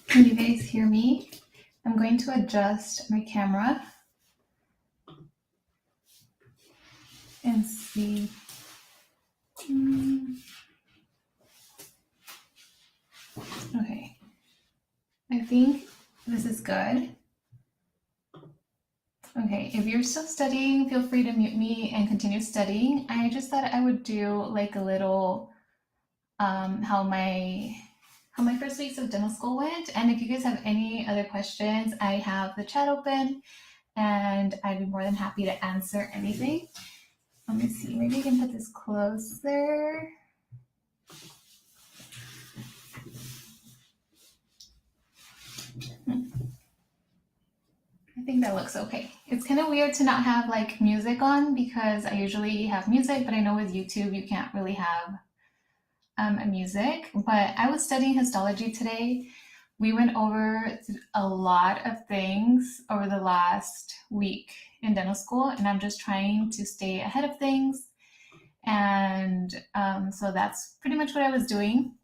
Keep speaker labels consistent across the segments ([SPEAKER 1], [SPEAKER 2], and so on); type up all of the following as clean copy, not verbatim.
[SPEAKER 1] Can you guys hear me? I'm going to adjust my camera and see. Okay, I think this is good. Okay, if you're still studying, feel free to mute me and continue studying. I just thought I would do like a little how my first weeks of dental school went. And if you guys have any other questions, I have the chat open and I'd be more than happy to answer anything. Let me see, maybe I can put this closer. I think that looks okay. It's kind of weird to not have like music on because I usually have music, but I know with YouTube you can't really have music. But I was studying histology today. We went over a lot of things over the last week in dental school, and I'm just trying to stay ahead of things. And so that's pretty much what I was doing.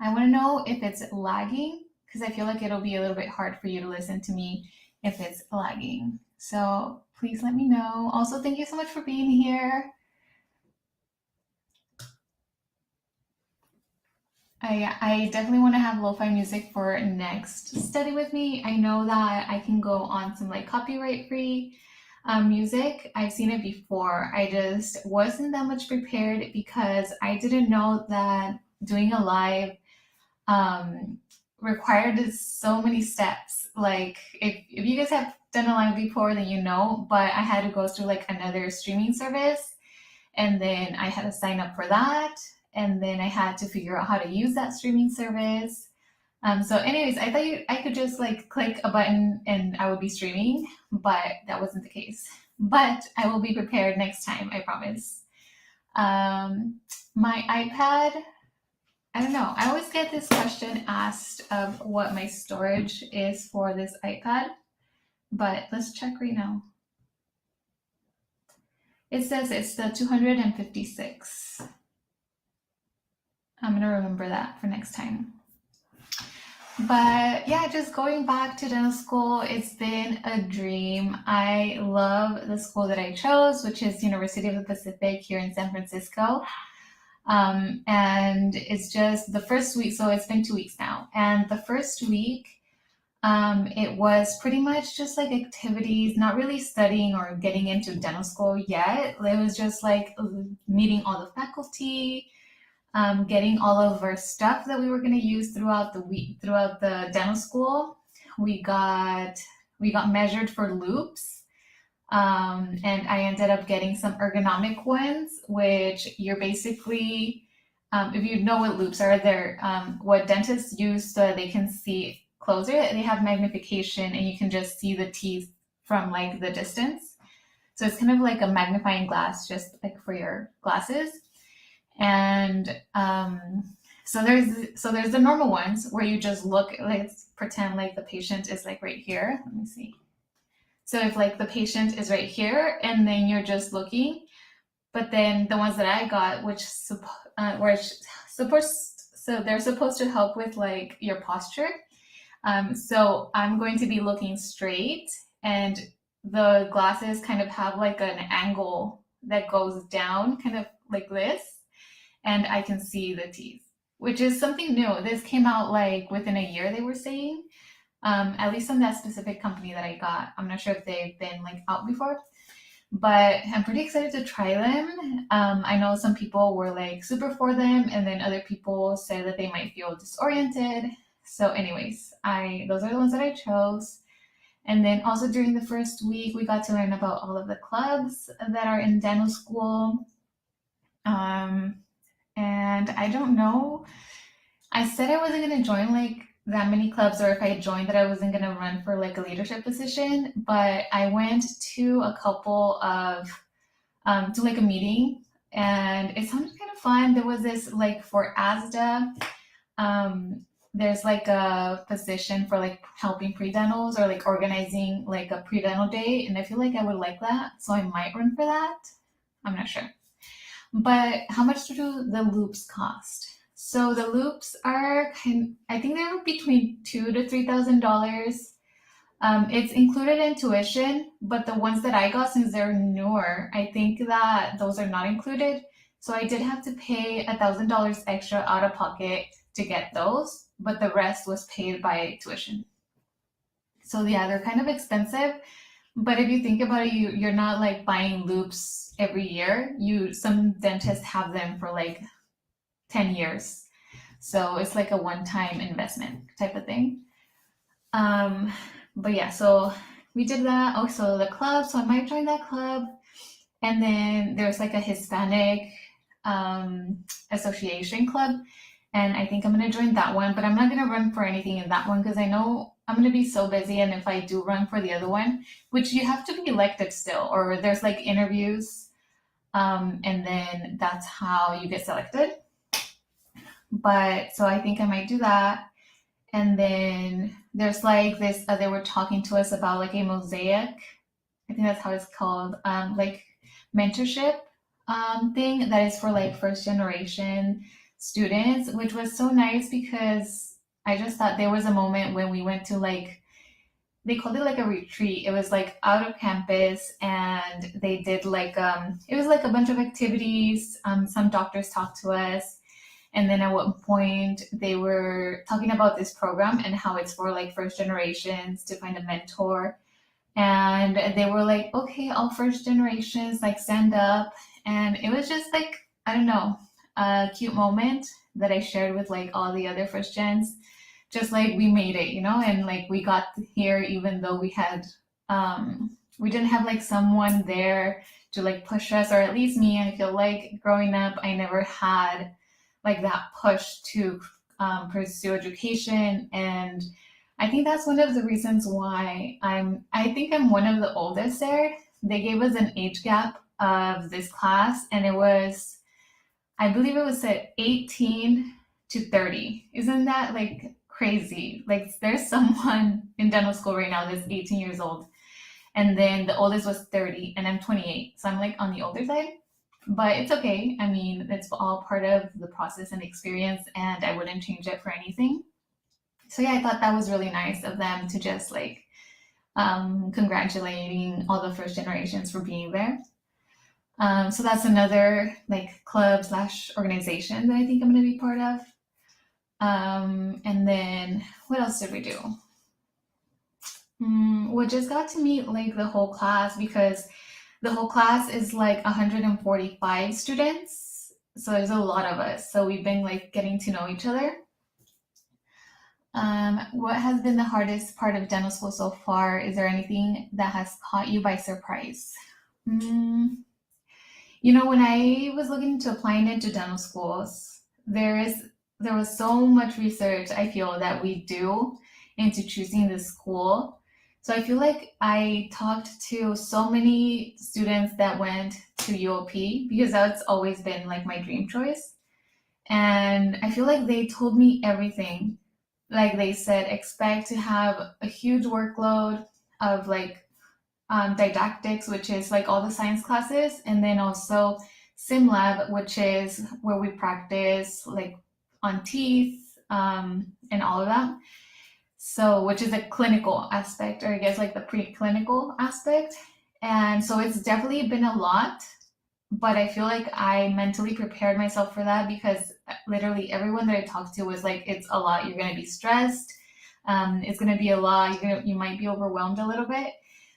[SPEAKER 1] I want to know if it's lagging because I feel like it'll be a little bit hard for you to listen to me if it's lagging. So please let me know. Also, thank you so much for being here. I definitely want to have lo-fi music for next study with me. I know that I can go on some like copyright-free music. I've seen it before. I just wasn't that much prepared because I didn't know that doing a live required so many steps. Like if you guys have done a live before, then you know, but I had to go through like another streaming service and then I had to sign up for that. And then I had to figure out how to use that streaming service. So anyways, I thought I could just like click a button and I would be streaming, but that wasn't the case. But I will be prepared next time, I promise. My iPad, I don't know. I always get this question asked of what my storage is for this iPad, but let's check right now. It says it's the 256. I'm gonna remember that for next time. But yeah, just going back to dental school, it's been a dream. I love the school that I chose, which is University of the Pacific here in San Francisco. And it's just the first week, so it's been 2 weeks now. And the first week, it was pretty much just like activities, not really studying or getting into dental school yet. It was just like meeting all the faculty, getting all of our stuff that we were going to use throughout the week, throughout the dental school. We got measured for loops, and I ended up getting some ergonomic ones, which you're basically, if you know what loops are, they're what dentists use so that they can see closer. They have magnification, and you can just see the teeth from like the distance. So it's kind of like a magnifying glass, just like for your glasses. And so there's the normal ones where you just look, like pretend like the patient is like right here. Let me see. So if like the patient is right here and then you're just looking, but then the ones that I got, which so they're supposed to help with like your posture. So I'm going to be looking straight and the glasses kind of have like an angle that goes down kind of like this. And I can see the teeth, which is something new. This came out like within a year, they were saying, at least on that specific company that I got. I'm not sure if they've been like out before, but I'm pretty excited to try them. I know some people were like super for them, and then other people said that they might feel disoriented. So anyways, those are the ones that I chose. And then also during the first week, we got to learn about all of the clubs that are in dental school. And I don't know. I said I wasn't going to join like that many clubs, or if I joined that I wasn't going to run for like a leadership position, but I went to a couple of, to like a meeting and it sounded kind of fun. There was this like for ASDA, there's like a position for like helping pre-dentals or like organizing like a pre-dental day. And I feel like I would like that. So I might run for that. I'm not sure. But how much do the loops cost? So the loops are I think they're between $2,000 to $3,000. It's included in tuition, but the ones that I got, since they're newer, I think that those are not included. So I did have to pay $1,000 extra out of pocket to get those, but the rest was paid by tuition. So yeah, they're kind of expensive, but if you think about it, you're not like buying loops every year. Some dentists have them for like 10 years. So it's like a one-time investment type of thing. Um, but yeah, so we did that. Also, the club, so I might join that club. And then there's like a Hispanic association club, and I think I'm gonna join that one. But I'm not gonna run for anything in that one because I know I'm gonna be so busy. And if I do run for the other one, which you have to be elected still, or there's like interviews, and then that's how you get selected. But so I think I might do that. And then there's like this, they were talking to us about like a mosaic, I think that's how it's called, like mentorship thing that is for like first generation students, which was so nice because I just thought there was a moment when we went to like, they called it like a retreat. It was like out of campus, and they did like, it was like a bunch of activities. Some doctors talked to us. And then at one point, they were talking about this program and how it's for like first generations to find a mentor. And they were like, okay, all first generations, like stand up. And it was just like, I don't know, a cute moment that I shared with like all the other first gens. Just like we made it, and like we got here even though we didn't have like someone there to like push us, or at least me. I feel like growing up, I never had like that push to pursue education. And I think that's one of the reasons why I think I'm one of the oldest there. They gave us an age gap of this class, and I believe it was at 18 to 30. Isn't that like crazy? Like there's someone in dental school right now that's 18 years old, and then the oldest was 30, and I'm 28. So I'm like on the older side. But it's okay. I mean, it's all part of the process and experience, and I wouldn't change it for anything. So yeah, I thought that was really nice of them to just like congratulating all the first generations for being there. So that's another like club slash organization that I think I'm going to be part of. And then what else did we do? We just got to meet like the whole class, because the whole class is like 145 students. So there's a lot of us. So we've been like getting to know each other. What has been the hardest part of dental school so far? Is there anything that has caught you by surprise? Mm, when I was looking into applying into dental schools, there was so much research I feel that we do into choosing the school. So I feel like I talked to so many students that went to UOP because that's always been like my dream choice. And I feel like they told me everything. Like they said, expect to have a huge workload of like didactics, which is like all the science classes, and then also sim lab, which is where we practice like on teeth, and all of that. So, which is a clinical aspect, or I guess like the preclinical aspect. And so it's definitely been a lot, but I feel like I mentally prepared myself for that because literally everyone that I talked to was like, it's a lot. You're going to be stressed. It's going to be a lot. You might be overwhelmed a little bit.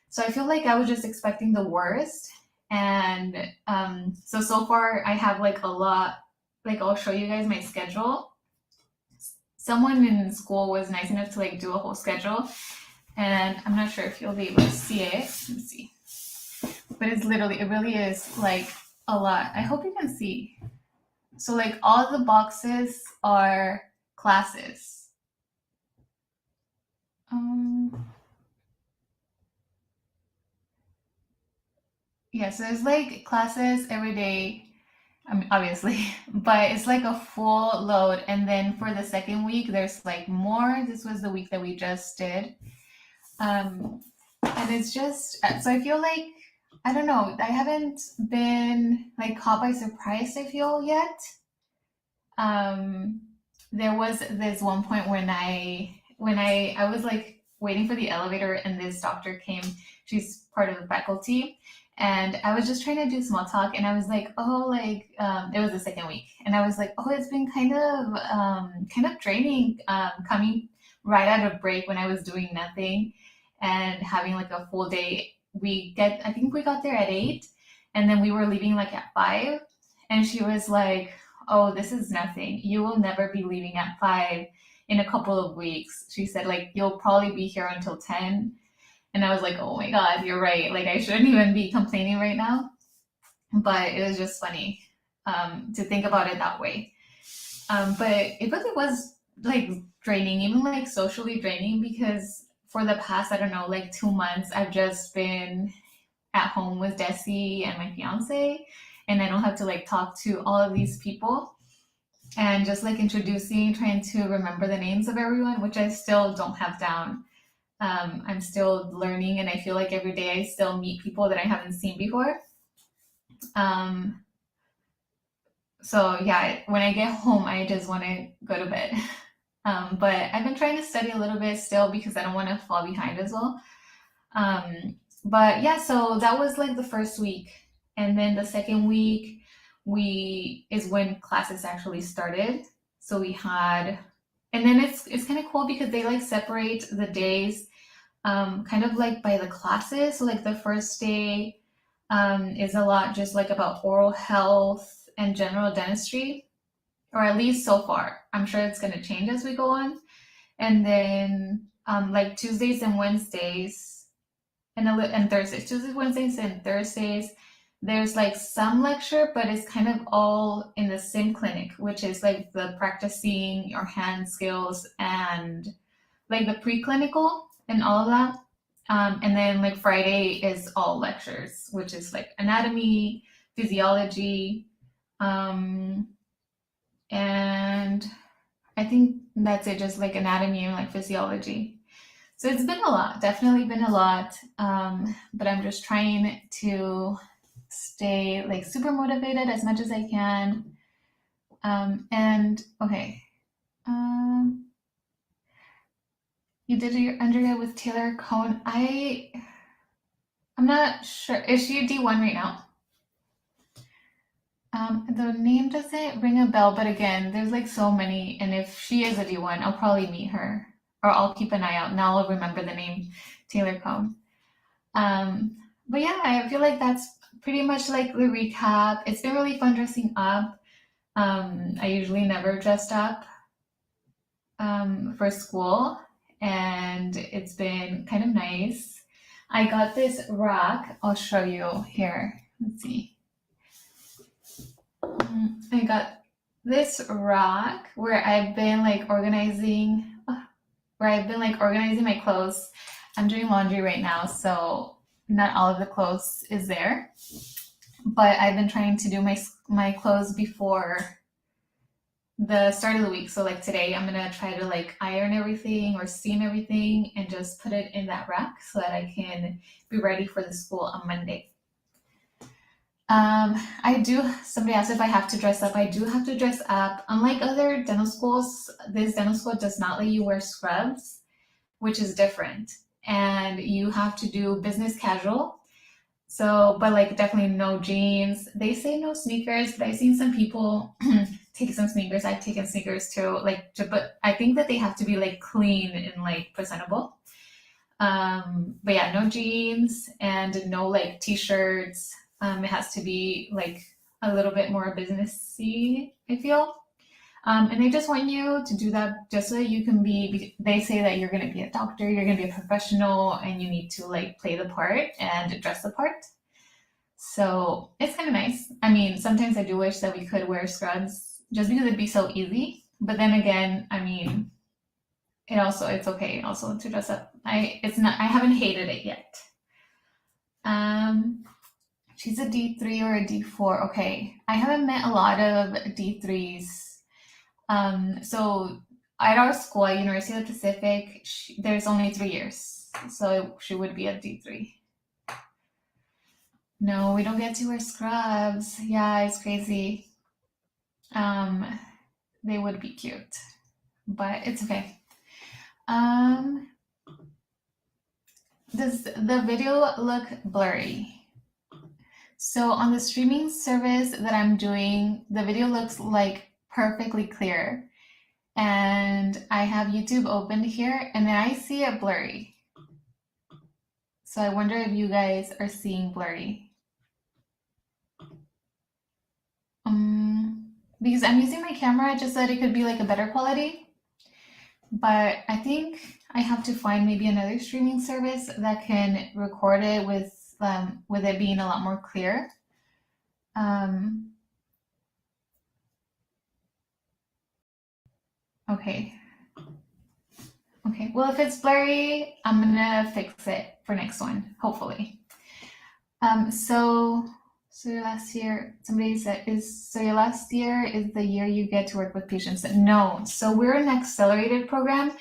[SPEAKER 1] So I feel like I was just expecting the worst. And so far I have like a lot, like I'll show you guys my schedule. Someone in school was nice enough to like do a whole schedule, and I'm not sure if you'll be able to see it. Let's see. But it really is like a lot. I hope you can see. So like all the boxes are classes. Yeah, so there's like classes every day. I mean, obviously, but it's like a full load. And then for the second week, there's like more. This was the week that we just did. And it's just, so I feel like, I don't know, I haven't been like caught by surprise, I feel yet. um, there was this one point when I was like waiting for the elevator and this doctor came. She's part of the faculty, and I was just trying to do small talk, and I was like, oh, like it was the second week, and I was like, oh, it's been kind of draining, coming right out of break when I was doing nothing and having like a full day. I think we got there at 8, and then we were leaving like at 5, and she was like, oh, this is nothing. You will never be leaving at 5 in a couple of weeks. She said, like, you'll probably be here until 10. And I was like, oh my God, you're right. Like, I shouldn't even be complaining right now. But it was just funny to think about it that way. But it really was like draining, even like socially draining, because for the past, I don't know, like 2 months, I've just been at home with Desi and my fiance, and I don't have to like talk to all of these people and just like introducing, trying to remember the names of everyone, which I still don't have down. I'm still learning, and I feel like every day I still meet people that I haven't seen before. Um, so yeah, when I get home, I just want to go to bed. But I've been trying to study a little bit still because I don't want to fall behind as well. But yeah, so that was like the first week, and then the second week we is when classes actually started. So we had, and then it's kind of cool because they like separate the days, kind of like by the classes. So like the first day is a lot just like about oral health and general dentistry, or at least so far. I'm sure it's going to change as we go on. And then like Tuesdays and Wednesdays and Thursdays, Tuesdays, Wednesdays, and Thursdays, there's like some lecture, but it's kind of all in the sim clinic, which is like the practicing your hand skills and like the preclinical and all of that. And then like Friday is all lectures, which is like anatomy, physiology, um, and I think that's it, just like anatomy and like physiology. So it's been a lot, definitely been a lot. But I'm just trying to stay like super motivated as much as I can. And okay, um, you did your undergrad with Taylor Cohn. I'm not sure. Is she a D1 right now? The name doesn't ring a bell, but again, there's like so many, and if she is a D1, I'll probably meet her, or I'll keep an eye out. Now I'll remember the name Taylor Cohn. Um, but yeah, I feel like that's pretty much like the recap. It's been really fun dressing up. I usually never dressed up for school, and it's been kind of nice. I got this rack. I'll show you here. Let's see. I got this rack where I've been like organizing my clothes. I'm doing laundry right now, so not all of the clothes is there. But I've been trying to do my clothes before the start of the week. So like today, I'm gonna try to like iron everything or steam everything and just put it in that rack so that I can be ready for the school on Monday. Somebody asked if I have to dress up. I do have to dress up. Unlike other dental schools, this dental school does not let you wear scrubs, which is different. And you have to do business casual. So, but like definitely no jeans. They say no sneakers, but I've seen some people take some sneakers. I've taken sneakers too, but I think that they have to be like clean and like presentable. But yeah, no jeans and no like t-shirts. It has to be like a little bit more businessy, I feel. And they just want you to do that just so that you can they say that you're going to be a doctor, you're going to be a professional, and you need to like play the part and dress the part. So it's kind of nice. I mean, sometimes I do wish that we could wear scrubs just because it'd be so easy. But then again, I mean, it's okay also to dress up. I haven't hated it yet. She's a D3 or a D4. Okay. I haven't met a lot of D3s. So at our school, at University of the Pacific, there's only 3 years. So she would be a D3. No, we don't get to wear scrubs. Yeah, it's crazy. Um, They would be cute, but it's okay. Um, does the video look blurry? So on the streaming service that I'm doing, the video looks like perfectly clear. And I have YouTube opened here, and then I see it blurry. So I wonder if you guys are seeing blurry. Because I'm using my camera just so that it could be like a better quality. But I think I have to find maybe another streaming service that can record it with it being a lot more clear. Okay. Okay, well, if it's blurry, I'm gonna fix it for next one, hopefully. So your last year, somebody said, your last year is the year you get to work with patients? No, so we're an accelerated program,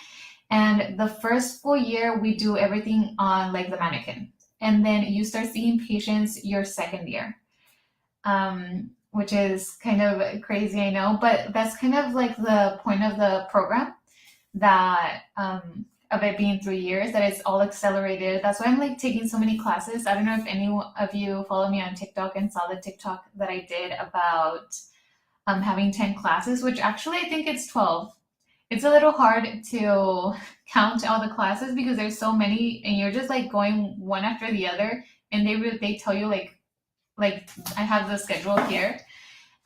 [SPEAKER 1] and the first full year we do everything on like the mannequin, and then you start seeing patients your second year, which is kind of crazy, I know, but that's kind of like the point of the program, that of it being 3 years, that it's all accelerated. That's why I'm like taking so many classes. I don't know if any of you follow me on TikTok and saw the TikTok that I did about having 10 classes, which actually I think it's 12. It's a little hard to count all the classes because there's so many, and you're just like going one after the other, and they tell you like I have the schedule here,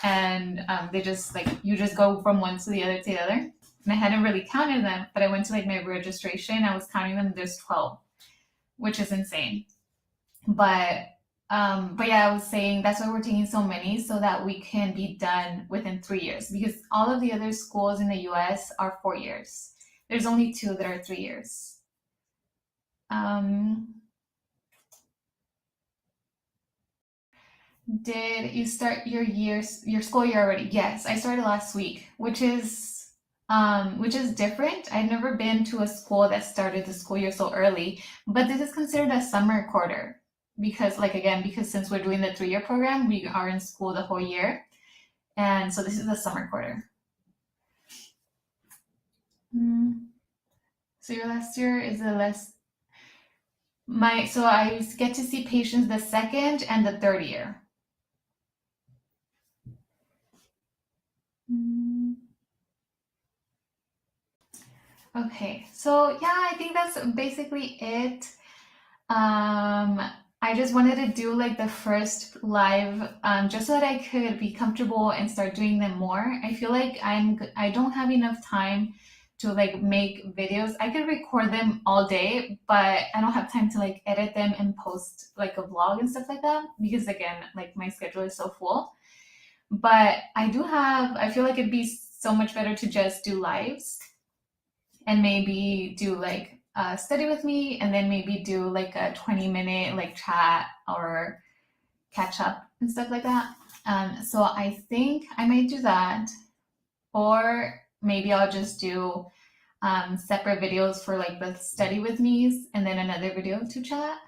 [SPEAKER 1] and they just like, you just go from one to the other to the other. And I hadn't really counted them, but I went to like my registration, I was counting them, there's 12, which is insane. But yeah, I was saying that's why we're taking so many, so that we can be done within 3 years, because all of the other schools in the US are 4 years. There's only two that are 3 years. Did you start your school year already? Yes, I started last week, which is different. I've never been to a school that started the school year so early, but this is considered a summer quarter because, like, again, because since we're doing the 3-year program, we are in school the whole year, and so this is the summer quarter. So your last year is the less so I get to see patients the second and the third year. Okay, so yeah, I think that's basically it. I just wanted to do like the first live, just so that I could be comfortable and start doing them more. I feel like I don't have enough time to like make videos. I could record them all day, but I don't have time to like edit them and post like a vlog and stuff like that, because again, like my schedule is so full. But I feel like it'd be so much better to just do lives and maybe do like study with me, and then maybe do like a 20-minute like chat or catch up and stuff like that. So I think I might do that, or maybe I'll just do separate videos for like the study with me's and then another video to chat.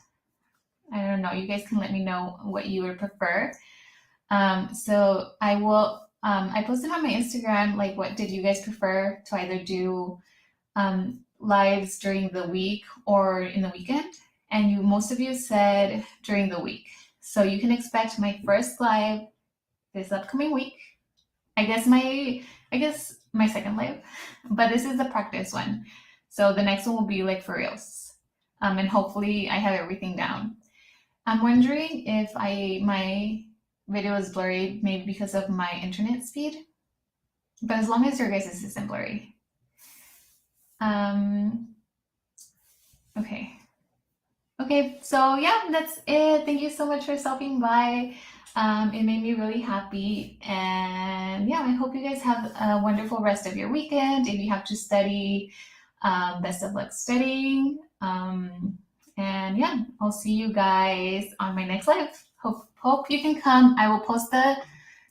[SPEAKER 1] I don't know, you guys can let me know what you would prefer. So I will I posted on my Instagram like, what did you guys prefer to either do lives during the week or in the weekend? And most of you said during the week. So you can expect my first live this upcoming week. I guess my second live, but this is the practice one. So the next one will be like for reals. And hopefully I have everything down. I'm wondering if my video is blurry, maybe because of my internet speed. But as long as your guys' isn't blurry. Okay, so yeah, that's it. Thank you so much for stopping by. It made me really happy, and yeah, I hope you guys have a wonderful rest of your weekend. If you have to study, best of luck studying. And yeah, I'll see you guys on my next live. Hope you can come. I will post the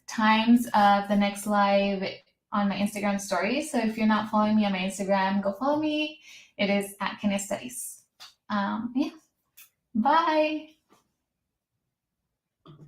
[SPEAKER 1] times of the next live on my Instagram story. So if you're not following me on my Instagram, go follow me. It is @KineStudies. Yeah. Bye.